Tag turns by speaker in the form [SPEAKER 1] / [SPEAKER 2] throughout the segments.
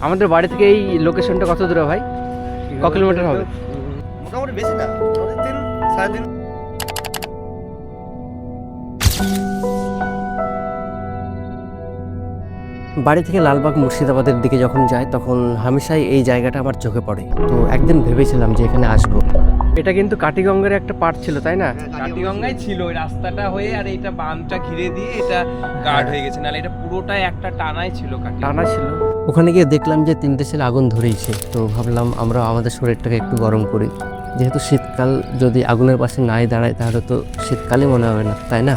[SPEAKER 1] আমাদের বাড়ি থেকে এই লোকেশনটা কত দূরে ভাই? ক কিলোমিটার হবে?
[SPEAKER 2] মোটামুটি বেশি না, 3-3.5।
[SPEAKER 3] বাড়ি থেকে লালবাগ মুর্শিদাবাদের দিকে যখন যাই তখন হামেশাই এই জায়গাটা আমার চোখে পড়ে। তো একদিন ভেবেছিলাম যে এখানে আসবো।
[SPEAKER 1] এটা কিন্তু কাটিগঙ্গার একটা পার্ট ছিল, তাই না?
[SPEAKER 4] কাটিগঙ্গায় ছিল ওই রাস্তাটা হয়ে, আর এটা বাঁধটা ঘিরে দিয়ে এটা গার্ড হয়ে গেছে, নাহলে এটা পুরোটাই একটা টানাই ছিল
[SPEAKER 1] টানা ছিল।
[SPEAKER 3] ওখানে গিয়ে দেখলাম যে 3টে ছেলে আগুন ধরেইছে। তো ভাবলাম আমরা আমাদের শরীরটাকে একটু গরম করি, যেহেতু শীতকাল, যদি আগুনের পাশে নাই দাঁড়ায় তাহলে তো শীতকালই মনে হবে না, তাই না?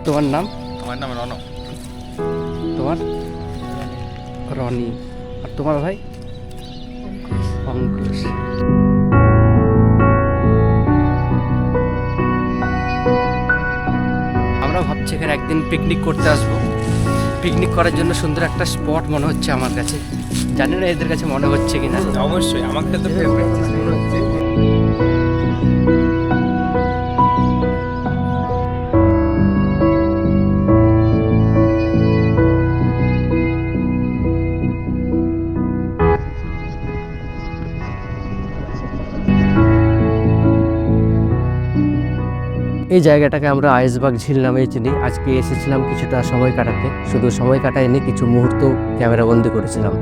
[SPEAKER 1] তোমার নাম?
[SPEAKER 4] আমার নাম রণ।
[SPEAKER 1] তোমার? রনি। আর তোমার ভাই? অঙ্কুশ। আমরা ভাবছি এখানে একদিন পিকনিক করতে আসবো। পিকনিক করার জন্য সুন্দর একটা স্পট মনে হচ্ছে আমার কাছে, জানি না এদের কাছে মনে হচ্ছে কিনা।
[SPEAKER 4] অবশ্যই আমাকে তো ফেভারিট মনে হচ্ছে।
[SPEAKER 3] এই জায়গাটাকে আমরা আইসবাগ ঝিল নামেই চিনি। আজকে এসেছিলাম কিছুটা সময় কাটাতে, শুধু সময় কাটাইনি, কিছু মুহূর্ত ক্যামেরা বন্দি করেছিলাম।